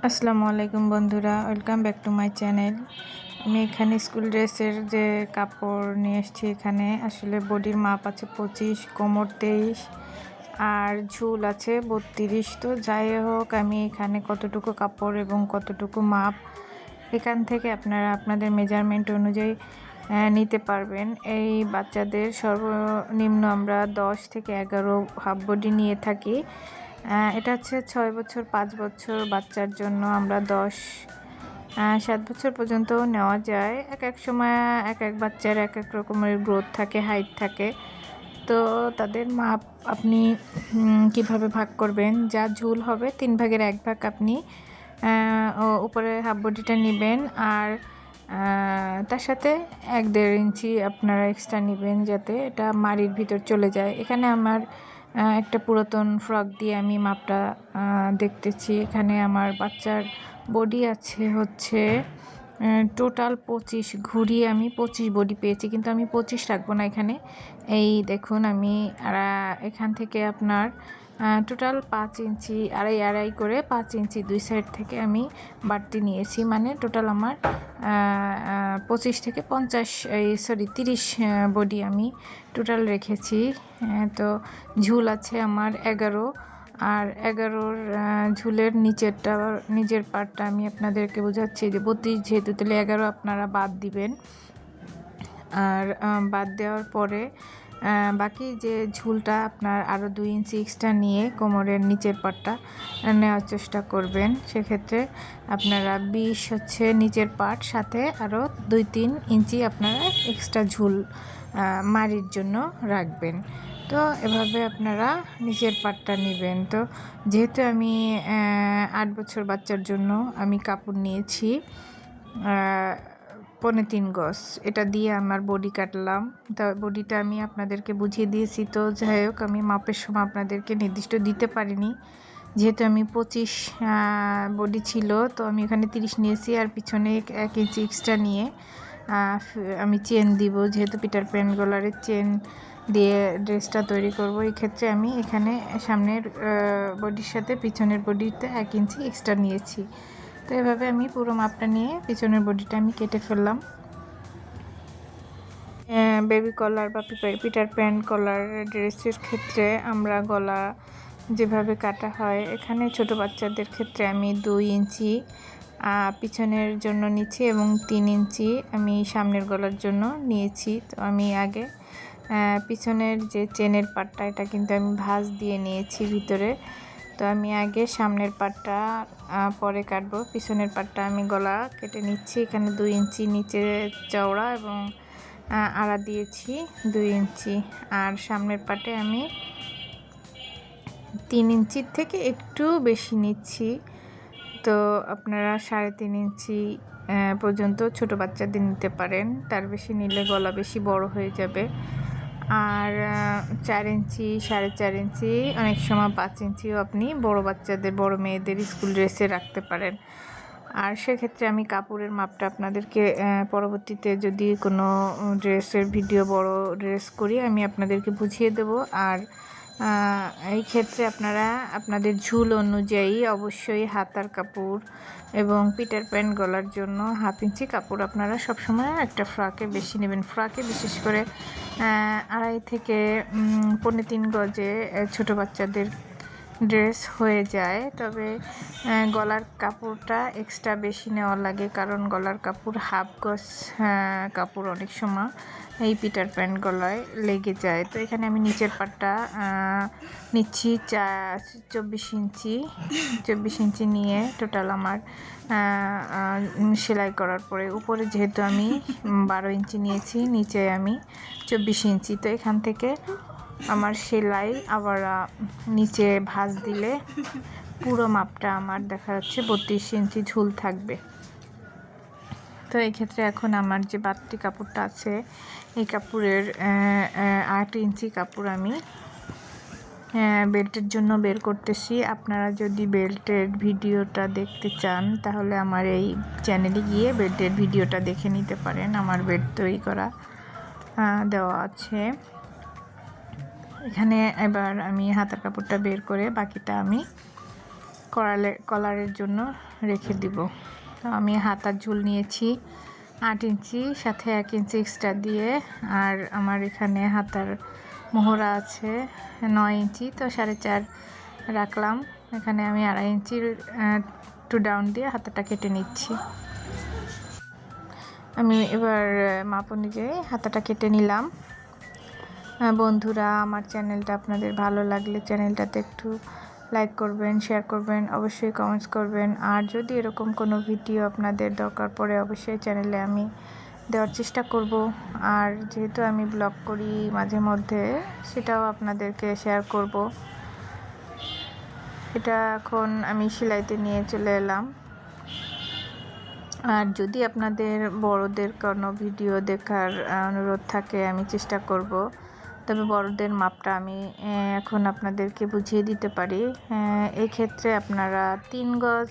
আসসালামু আলাইকুম বন্ধুরা, welcome back to my channel. আমি এখানে স্কুল ড্রেসের যে কাপড় নিয়ে এসেছি। এখানে আসলে বডির মাপ আছে 25, কোমর 23 আর ঝুল আছে 32। তো যাই হোক, আমি এখানে কতটুকু কাপড় এবং কতটুকু মাপ এখান থেকে আপনারা আপনাদের মেজারমেন্ট অনুযায়ী নিতে পারবেন। এই বাচ্চাদের সর্বনিম্ন আমরা 10 থেকে 11 হাফ বডি নিয়ে থাকি। এটা হচ্ছে 6 বছর 5 বছর বাচ্চার জন্য আমরা 7 বছর পর্যন্তও নেওয়া যায়। এক এক সময় এক এক বাচ্চার এক এক রকমের গ্রোথ থাকে, হাইট থাকে। তো তাদের মাপ আপনি কিভাবে ভাগ করবেন, যা ঝুল হবে 3 ভাগের 1 ভাগ আপনি উপরে হাফ বডিটা নেবেন, আর তার সাথে 1-1.5 ইঞ্চি আপনারা এক্সট্রা নেবেন যাতে এটা মাড়ির ভিতর চলে যায়। এখানে আমার একটা পুরাতন ফ্রক দিয়ে আমি মাপটা দেখতেছি। এখানে আমার বাচ্চার বডি আছে হচ্ছে টোটাল 25, ঘুরিয়ে আমি 25 বডি পেয়েছি, কিন্তু আমি 25 রাখবো না এখানে। এই দেখুন, আমি এখান থেকে আপনার টোটাল 5 ইঞ্চি আড়াই করে 5 ইঞ্চি দুই সাইড থেকে আমি বাড়তি নিয়েছি। মানে টোটাল আমার 25 থেকে 50 30 বডি আমি টোটাল রেখেছি। তো ঝুল আছে আমার 11, আর 11-র ঝুলের নিজের পার্টটা আমি আপনাদেরকে বোঝাচ্ছি যে 32 যেহেতু, তাহলে 11 আপনারা বাদ দিবেন। আর বাদ দেওয়ার পরে বাকি যে ঝুলটা আপনার আরও 2 ইঞ্চি এক্সট্রা নিয়ে কোমরের নিচের পার্টটা নেওয়ার চেষ্টা করবেন। সেক্ষেত্রে আপনারা 20 হচ্ছে নিচের পার্ট, সাথে আরও 2-3 ইঞ্চি আপনারা এক্সট্রা ঝুল মাড়ির জন্য রাখবেন। তো এভাবে আপনারা নিচের পার্টটা নেবেন। তো যেহেতু আমি 8 বছর বাচ্চার জন্য আমি কাপড় নিয়েছি 3.25 গজ, এটা দিয়ে আমার বডি কাটলাম। তা বডিটা আমি আপনাদেরকে বুঝিয়ে দিয়েছি। তো যাই হোক, আমি মাপের সময় আপনাদেরকে নির্দিষ্ট দিতে পারিনি, যেহেতু আমি 25 বডি ছিল। তো আমি এখানে 30 নিয়েছি, আর পিছনে 1 ইঞ্চি এক্সট্রা নিয়ে আমি চেন দিব, যেহেতু পিটার প্যান গলারের চেন দিয়ে ড্রেসটা তৈরি করব। এই ক্ষেত্রে আমি এখানে সামনের বডির সাথে পিছনের বডিতে 1 ইঞ্চি এক্সট্রা নিয়েছি। তো এভাবে আমি পুরো মাপটা নিয়ে পিছনের বডিটা আমি কেটে ফেললাম। বেবি কলার বা পিটার প্যান কলার ড্রেসের ক্ষেত্রে আমরা গলা যেভাবে কাটা হয়, এখানে ছোট বাচ্চাদের ক্ষেত্রে আমি 2 ইঞ্চি পিছনের জন্য নিচ্ছি এবং 3 ইঞ্চি আমি সামনের গলার জন্য নিয়েছি। তো আমি আগে পিছনের যে চেনের পাটটা, এটা কিন্তু আমি ভাঁজ দিয়ে নিয়েছি ভিতরে। তো আমি আগে সামনের পাটটা পরে কাটবো। পিছনের পাটটা আমি গলা কেটে নিচ্ছি। এখানে 2 ইঞ্চি নিচে চওড়া এবং আড়া দিয়েছি 2 ইঞ্চি, আর সামনের পাটে আমি 3 ইঞ্চির থেকে একটু বেশি নিচ্ছি। তো আপনারা 3.5 ইঞ্চি পর্যন্ত ছোট বাচ্চাদের নিতে পারেন, তার বেশি নিলে গলা বেশি বড় হয়ে যাবে। আর 4 ইঞ্চি, 4.5 ইঞ্চি, অনেক সময় 5 ইঞ্চিও আপনি বড় বাচ্চাদের, বড় মেয়েদের স্কুল ড্রেসে রাখতে পারেন। আর সেক্ষেত্রে আমি কাপড়ের মাপটা আপনাদেরকে পরবর্তীতে যদি কোনো ড্রেসের ভিডিও, বড় ড্রেস করি, আমি আপনাদেরকে বুঝিয়ে দেব। আর এই ক্ষেত্রে আপনারা আপনাদের ঝুল অনুযায়ী অবশ্যই হাতার কাপড় এবং পিটার প্যান্ট গলার জন্য 1/2 ইঞ্চি কাপড় আপনারা সবসময় একটা ফ্রকে বেশি নেবেন। ফ্রকে বিশেষ করে 2.5 থেকে 3.25 গজে ছোট বাচ্চাদের ড্রেস হয়ে যায়। তবে গলার কাপড়টা এক্সট্রা বেশি নেওয়া লাগে, কারণ গলার কাপড় 1/2 গজ কাপড় অনেক সময় এই পিটার প্যান্ট গলায় লেগে যায়। তো এখানে আমি নিচের পাটটা নিচ্ছি 24 ইঞ্চি নিয়ে টোটাল আমার সেলাই করার পরে উপরে যেহেতু আমি 12 ইঞ্চি নিয়েছি, নিচে আমি 24 ইঞ্চি। তো এখান থেকে আমার সেলাই আবার নিচে ভাঁজ দিলে পুরো মাপটা আমার দেখা যাচ্ছে 32 ইঞ্চি ঝুল থাকবে। তো এই ক্ষেত্রে এখন আমার যে বাড়তি কাপড়টা আছে, এই কাপড়ের 8 ইঞ্চি কাপড় আমি বেল্টের জন্য বের করতেছি। আপনারা যদি বেল্টের ভিডিওটা দেখতে চান, তাহলে আমার এই চ্যানেলে গিয়ে বেল্টের ভিডিওটা দেখে নিতে পারেন। আমার বেল্ট তৈরি করা দেওয়া আছে এখানে। এবার আমি হাতার কাপড়টা বের করে বাকিটা আমি কলারের জন্য রেখে দিব। তো আমি হাতার ঝুল নিয়েছি 8 ইঞ্চি, সাথে 1 ইঞ্চি এক্সট্রা দিয়ে, আর আমার এখানে হাতার মোহরা আছে 9 ইঞ্চি, তো 4.5 রাখলাম। এখানে আমি 2.5 ইঞ্চির টু ডাউন দিয়ে হাতাটা কেটে নিচ্ছি। আমি এবার মাপ অনুযায়ী হাতাটা কেটে নিলাম। বন্ধুরা, আমার চ্যানেলটা আপনাদের ভালো লাগলে চ্যানেলটাতে একটু লাইক করবেন, শেয়ার করবেন, অবশ্যই কমেন্টস করবেন। আর যদি এরকম কোনো ভিডিও আপনাদের দরকার পড়ে অবশ্যই চ্যানেলে আমি দেওয়ার চেষ্টা করব। আর যেহেতু আমি ব্লগ করি মাঝে মধ্যে, সেটাও আপনাদেরকে শেয়ার করব। এটা এখন আমি সেলাইতে নিয়ে চলে এলাম। আর যদি আপনাদের বড়দের কোনো ভিডিও দেখার অনুরোধ থাকে, আমি চেষ্টা করব। তবে বড়দের মাপটা আমি এখন আপনাদেরকে বুঝিয়ে দিতে পারি। এই ক্ষেত্রে আপনারা 3 গজ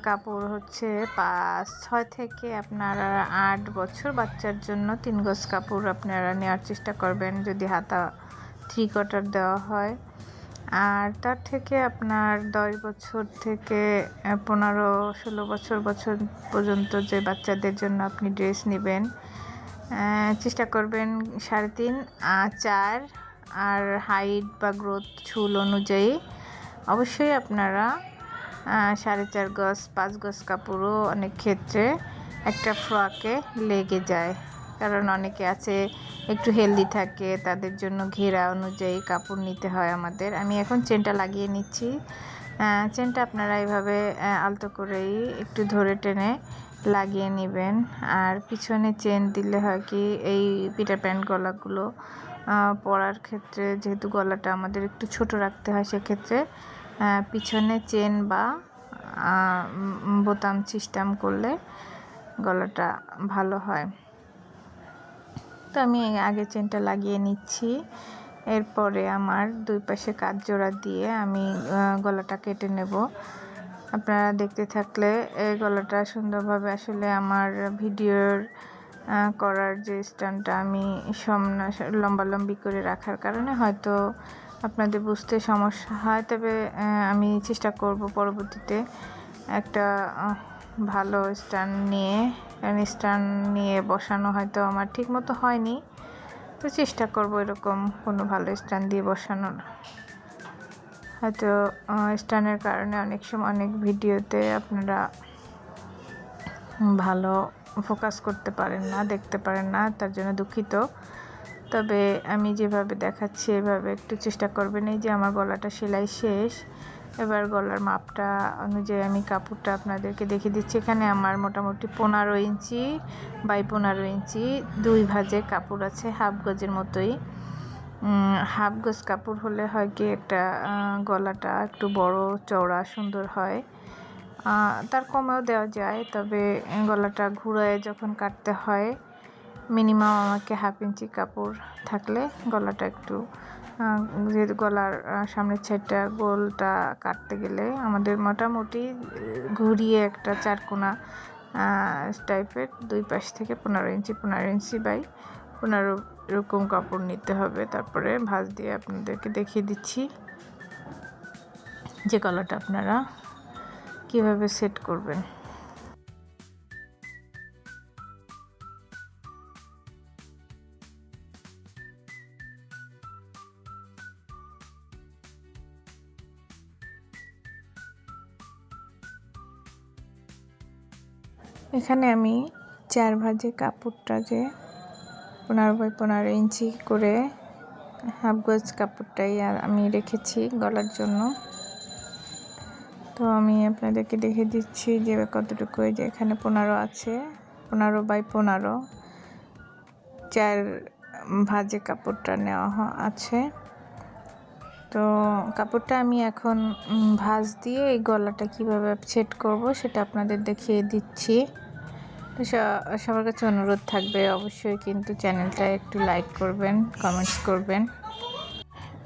কাপড় হচ্ছে 6 থেকে আপনারা 8 বছর বাচ্চার জন্য 3 গজ কাপড় আপনারা নেওয়ার চেষ্টা করবেন, যদি হাতা 3 কোয়ার্টার দেওয়া হয়। আর তার থেকে আপনার 10 বছর থেকে 15-16 বছর পর্যন্ত যে বাচ্চাদের জন্য আপনি ড্রেস নেবেন, চেষ্টা করবেন 3.5, 4, আর হাইট বা গ্রোথ ঝুল অনুযায়ী অবশ্যই আপনারা 4.5 গজ 5 গজ কাপড়ও অনেক ক্ষেত্রে একটা ফ্রকে লেগে যায়। কারণ অনেকে আছে একটু হেলদি থাকে, তাদের জন্য ঘেরা অনুযায়ী কাপড় নিতে হয় আমাদের। আমি এখন চেনটা লাগিয়ে নিচ্ছি। চেনটা আপনারা এইভাবে আলতো করেই একটু ধরে টেনে লাগিয়ে নেবেন। আর পিছনে চেন দিলে হয় কি, এই পিটার প্যান্ট গলাগুলো পরার ক্ষেত্রে যেহেতু গলাটা আমাদের একটু ছোট রাখতে হয়, সেক্ষেত্রে পিছনে চেন বা বোতাম সিস্টেম করলে গলাটা ভালো হয়। তো আমি আগে চেনটা লাগিয়ে নিচ্ছি। এরপরে আমার 2 পাশে কাজ জোড়া দিয়ে আমি গলাটা কেটে নেব। আপনারা দেখতে থাকলে এই গলাটা সুন্দরভাবে, আসলে আমার ভিডিওর করার যে স্ট্যান্ডটা আমি লম্বালম্বি করে রাখার কারণে হয়তো আপনাদের বুঝতে সমস্যা হয়। তবে আমি চেষ্টা করব পরবর্তীতে একটা ভালো স্ট্যান্ড নিয়ে, স্ট্যান্ড নিয়ে বসানো হয়তো আমার ঠিক মতো হয়নি, তো চেষ্টা করব এরকম কোনো ভালো স্ট্যান্ড দিয়ে বসানোর। হয়তো স্ট্যান্ডের কারণে অনেক সময় অনেক ভিডিওতে আপনারা ভালো ফোকাস করতে পারেন না, দেখতে পারেন না, তার জন্য দুঃখিত। তবে আমি যেভাবে দেখাচ্ছি এভাবে একটু চেষ্টা করবেন। এই যে আমার গলাটা সেলাই শেষ। এবার গলার মাপটা অনুযায়ী আমি কাপড়টা আপনাদেরকে দেখিয়ে দিচ্ছি। এখানে আমার মোটামুটি 15 ইঞ্চি বাই 15 ইঞ্চি 2 ভাঁজে কাপড় আছে, হাফ গজের মতোই। হাফ গজ কাপড় হলে হয় কি, একটা গলাটা একটু বড় চওড়া সুন্দর হয়। তার কমেও দেওয়া যায়, তবে গলাটা ঘুরায় যখন কাটতে হয় মিনিমাম আমাকে হাফ ইঞ্চি কাপড় থাকলে গলাটা একটু, যেহেতু গলার সামনের সাইডটা গোলটা কাটতে গেলে আমাদের মোটামুটি ঘুরিয়ে একটা চারকোনা টাইপের 2 পাশ থেকে 15 ইঞ্চি বাই 15 এরকম কাপড় নিতে হবে। তারপরে ভাঁজ দিয়ে আপনাদেরকে দেখিয়ে দিচ্ছি যে গলাটা আপনারা কিভাবে সেট করবেন। এখানে আমি 4 ভাঁজে কাপড়টা যে 15 বাই 15 ইঞ্চি করে হাফ গজ কাপড়টাই আমি রেখেছি গলার জন্য। তো আমি আপনাদেরকে দেখে দিচ্ছি যে কতটুকু, যে এখানে 15 আছে, 15 বাই 15 4 ভাঁজে কাপড়টা নেওয়া আছে। তো কাপড়টা আমি এখন ভাঁজ দিয়ে এই গলাটা কিভাবে সেট করব সেটা আপনাদের দেখিয়ে দিচ্ছি। তো সবার কাছে অনুরোধ থাকবে অবশ্যই কিন্তু চ্যানেলটা একটু লাইক করবেন, কমেন্টস করবেন।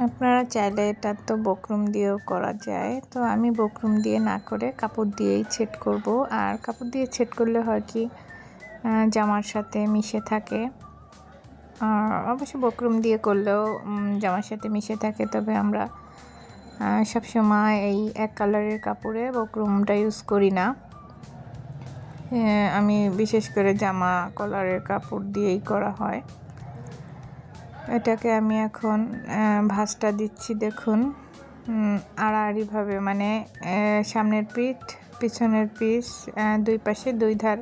আপনারা চাইলে এটা তো বকরুম দিয়েও করা যায়, তো আমি বকরুম দিয়ে না করে কাপড় দিয়েই সেট করব। আর কাপড় দিয়ে সেট করলে হয় কি, জামার সাথে মিশে থাকে। অবশ্য বকরুম দিয়ে করলেও জামার সাথে মিশে থাকে, তবে আমরা সবসময় এই এক কালারের কাপড়ে বক্রমটা ইউজ করি না। আমি বিশেষ করে জামা কলারের কাপড় দিয়েই করা হয়। এটাকে আমি এখন ভাঁজটা দিচ্ছি। দেখুন আড়াআড়িভাবে, মানে সামনের পিঠ পিছনের পিঠ দুই পাশে দুই ধার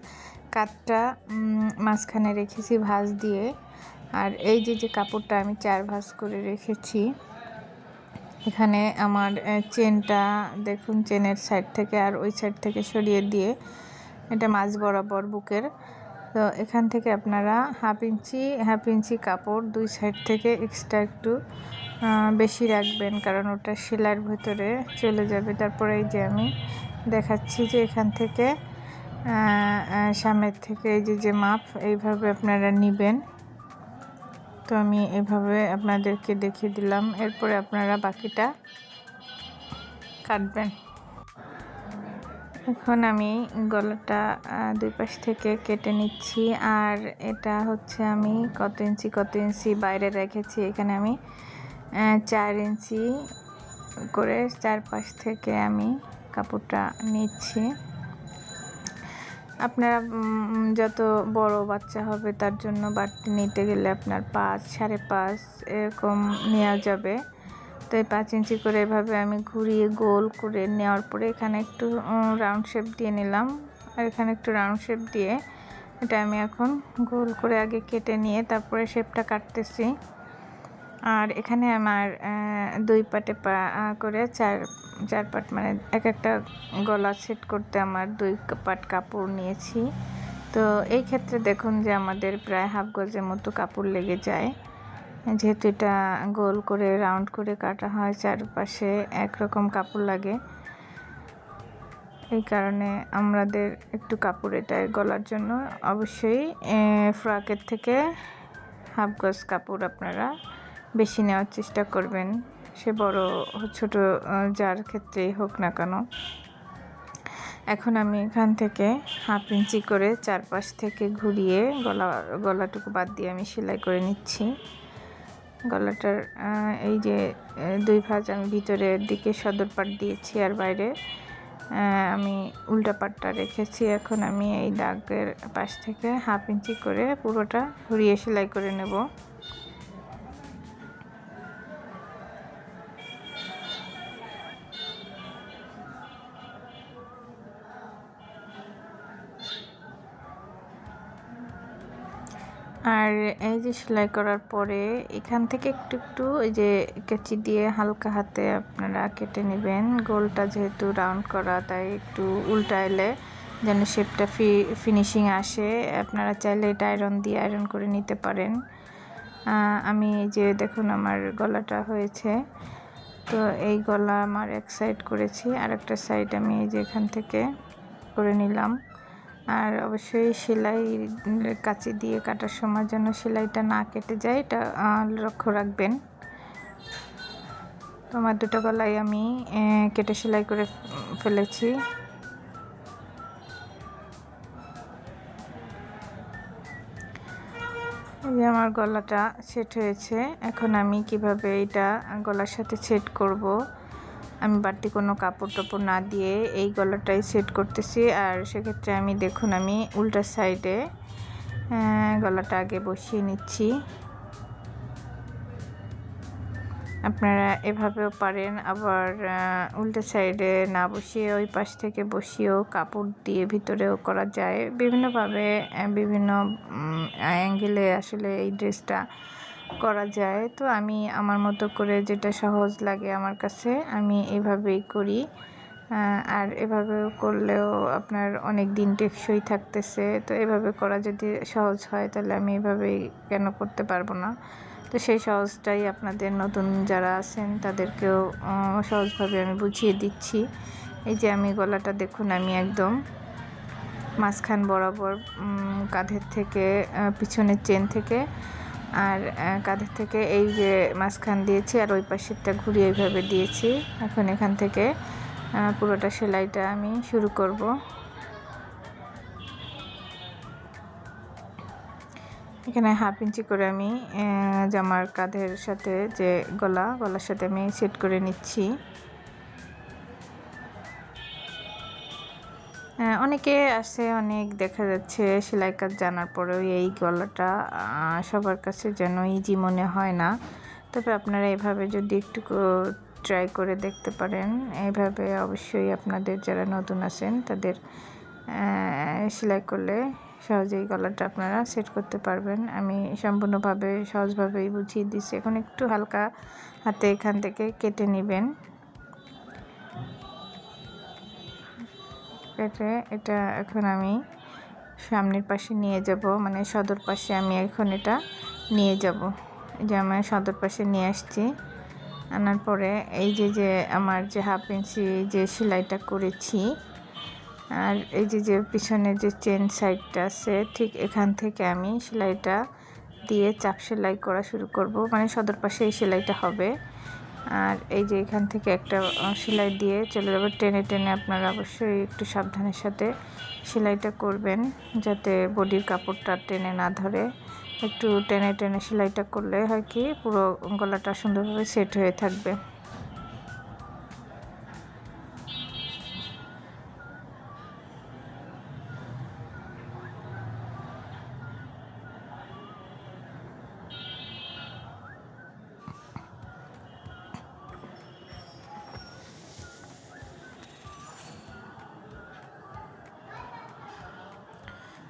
কাতটা মাঝখানে রেখেছি ভাঁজ দিয়ে। আর এই যে কাপড়টা আমি 4 ভাঁজ করে রেখেছি, এখানে আমার চেনটা দেখুন, চেনের সাইড থেকে আর ওই সাইড থেকে সরিয়ে দিয়ে এটা মাঝ বরাবর বুকের। তো এখান থেকে আপনারা হাফ ইঞ্চি কাপড় দুই সাইড থেকে এক্সট্রা একটু বেশি রাখবেন, কারণ ওটা সেলাইয়ের ভেতরে চলে যাবে। তারপরে এই যে আমি দেখাচ্ছি যে এখান থেকে সামনের থেকে এই যে মাপ এইভাবে আপনারা নেবেন। তো আমি এভাবে আপনাদেরকে দেখিয়ে দিলাম, এরপরে আপনারা বাকিটা কাটবেন। এখন আমি গলাটা দুই পাশ থেকে কেটে নিচ্ছি। আর এটা হচ্ছে আমি কত ইঞ্চি বাইরে রেখেছি, এখানে আমি 4 ইঞ্চি করে চারপাশ থেকে আমি কাপড়টা নিচ্ছি। আপনারা যত বড় বাচ্চা হবে তার জন্য বাড়তি নিতে গেলে আপনার 5, 5.5 এরকম নেওয়া যাবে। তো এই 5 ইঞ্চি করে এভাবে আমি ঘুরিয়ে গোল করে নেওয়ার পরে এখানে একটু রাউন্ড শেপ দিয়ে নিলাম। আর এখানে একটু রাউন্ড শেপ দিয়ে এটা আমি এখন গোল করে আগে কেটে নিয়ে তারপরে শেপটা কাটতেছি। আর এখানে আমার 2 পাটে করে চার পাট, মানে একটা গলা সেট করতে আমার 2 পাট কাপড় নিয়েছি। তো এই ক্ষেত্রে দেখুন যে আমাদের প্রায় হাফ গজের মতো কাপড় লেগে যায়, যেহেতু এটা গোল করে রাউন্ড করে কাটা হয়, চারপাশে একরকম কাপড় লাগে। এই কারণে আমাদের একটু কাপড় এটা গলার জন্য অবশ্যই ফ্রকের থেকে হাফ গজ কাপড় আপনারা বেশি নেওয়ার চেষ্টা করবেন, সে বড় ছোট যার ক্ষেত্রেই হোক না কেন। এখন আমি এখান থেকে হাফ ইঞ্চি করে চারপাশ থেকে ঘুরিয়ে গলাটুকু বাদ দিয়ে আমি সেলাই করে নিচ্ছি। গলাটার এই যে 2 ভাঁজ আমি ভিতরের দিকে সদর পাট দিয়েছি আর বাইরে আমি উল্টা পাটটা রেখেছি। এখন আমি এই দাগের পাশ থেকে হাফ ইঞ্চি করে পুরোটা ঘুরিয়ে সেলাই করে নেব। আর এই যে সেলাই করার পরে এখান থেকে একটু এই যে কেচি দিয়ে হালকা হাতে আপনারা কেটে নেবেন। গোলটা যেহেতু রাউন্ড করা, তাই একটু উল্টাইলে যেন শেপটা ফিনিশিং আসে। আপনারা চাইলে এটা আয়রন দিয়ে আয়রন করে নিতে পারেন। আমি এই যে দেখুন আমার গলাটা হয়েছে। তো এই গলা আমার এক সাইড করেছি, আর একটা সাইড আমি এই যে এখান থেকে করে নিলাম। আর অবশ্যই সেলাই কাঁচি দিয়ে কাটার সময় যেন সেলাইটা না কেটে যায়, এটা লক্ষ্য রাখবেন। তো আমার দুটো গলাই আমি কেটে সেলাই করে ফেলেছি। এই যে আমার গলাটা সেট হয়েছে। এখন আমি কিভাবে এটা গলার সাথে সেট করব, আমি বাড়তি কোনো কাপড় টাপড় না দিয়ে এই গলাটাই সেট করতেছি। আর সেক্ষেত্রে আমি দেখুন আমি উল্টা সাইডে গলাটা আগে বসিয়ে নিচ্ছি। আপনারা এভাবেও পারেন, আবার উল্টা সাইডে না বসিয়ে ওই পাশ থেকে বসিয়েও কাপড় দিয়ে ভিতরেও করা যায়। বিভিন্নভাবে বিভিন্ন অ্যাঙ্গেলে আসলে এই ড্রেসটা করা যায়। তো আমি আমার মতো করে যেটা সহজ লাগে আমার কাছে আমি এভাবেই করি। আর এভাবেও করলেও আপনার অনেক দিন টেকসই থাকতেছে। তো এভাবে করা যদি সহজ হয় তাহলে আমি এভাবেই কেন করতে পারবো না। তো সেই সহজটাই আপনাদের নতুন যারা আছেন তাদেরকেও সহজভাবে আমি বুঝিয়ে দিচ্ছি। এই যে আমি গলাটা দেখুন আমি একদম মাঝখান বরাবর কাঁধের থেকে পিছনের চেন থেকে আর কাঁধের থেকে এই যে মাঝখান দিয়েছি আর ওই পাশেরটা ঘুরিয়ে এইভাবে দিয়েছি। এখন এখান থেকে পুরোটা সেলাইটা আমি শুরু করব। এখানে হাফ ইঞ্চি করে আমি জামার কাঁধের সাথে যে গলার সাথে আমি সেট করে নিচ্ছি। অনেকে আছে, অনেক দেখা যাচ্ছে সেলাই কাজ জানার পরেও এই গলাটা সবার কাছে যেন ইজি মনে হয় না। তবে আপনারা এভাবে যদি একটু ট্রাই করে দেখতে পারেন, এইভাবে অবশ্যই আপনাদের যারা নতুন আছেন তাদের সেলাই করলে সহজেই গলাটা আপনারা সেট করতে পারবেন। আমি সম্পূর্ণভাবে সহজভাবেই বুঝিয়ে দিচ্ছি। এখন একটু হালকা হাতে এখান থেকে কেটে নেবেন। কেটে এটা এখন আমি সামনের পাশে নিয়ে যাব, মানে সদর পাশে আমি এখন এটা নিয়ে যাব। যে আমি সদর পাশে নিয়ে আসছি, আনার পরে এই যে আমার যে হাফ ইঞ্চি যে সেলাইটা করেছি, আর এই যে পিছনে যে চেন সাইডটা আছে, ঠিক এখান থেকে আমি সেলাইটা দিয়ে চাপ সেলাই করা শুরু করব। মানে সদর পাশে এই সেলাইটা হবে। আর এই যে এখান থেকে একটা সেলাই দিয়ে চলে যাবে, টেনে টেনে আপনারা অবশ্যই একটু সাবধানের সাথে সেলাইটা করবেন, যাতে বডির কাপড়টা টেনে না ধরে। একটু টেনে টেনে সেলাইটা করলে হয় কি পুরো গলাটা সুন্দরভাবে সেট হয়ে থাকবে।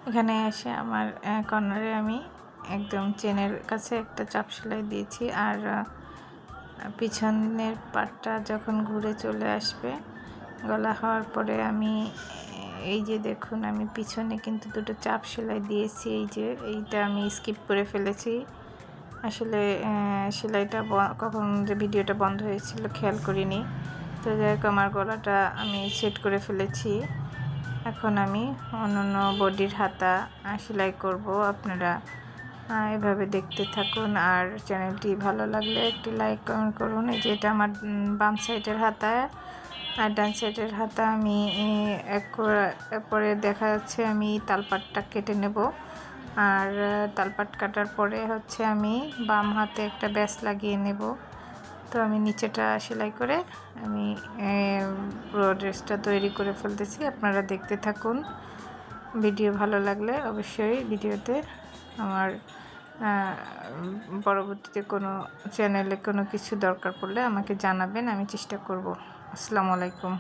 এখানে এসে আমার কর্নারে আমি একদম চেনের কাছে একটা চাপ সেলাই দিয়েছি। আর পিছনের পাটটা যখন ঘুরে চলে আসবে গলা হওয়ার পরে আমি এই যে দেখুন, আমি পিছনে কিন্তু দুটো চাপ সেলাই দিয়েছি। এই যে এইটা আমি স্কিপ করে ফেলেছি, আসলে সেলাইটা কখন যে ভিডিওটা বন্ধ হয়েছিল খেয়াল করিনি। তো যাই হোক, আমার গলাটা আমি সেট করে ফেলেছি। এখন আমি অন্যান্য বডির হাতা সেলাই করব। আপনারা এভাবে দেখতে থাকুন, আর চ্যানেলটি ভালো লাগলে একটি লাইক কমেন্ট করুন। এই যে এটা আমার বাম সাইডের হাতা, আর ডান সাইডের হাতা আমি এরপরে দেখা যাচ্ছে আমি তালপাটটা কেটে নেব। আর তালপাট কাটার পরে হচ্ছে আমি বাম হাতে একটা ব্যাস লাগিয়ে নেব। তো আমি নিচেটা সেলাই করে আমি পুরো ড্রেসটা তৈরি করে ফেলতেছি। আপনারা দেখতে থাকুন। ভিডিও ভালো লাগলে অবশ্যই ভিডিওতে আমার পরবর্তীতে কোনো চ্যানেলে কোনো কিছু দরকার পড়লে আমাকে জানাবেন, আমি চেষ্টা করব। আসসালামু আলাইকুম।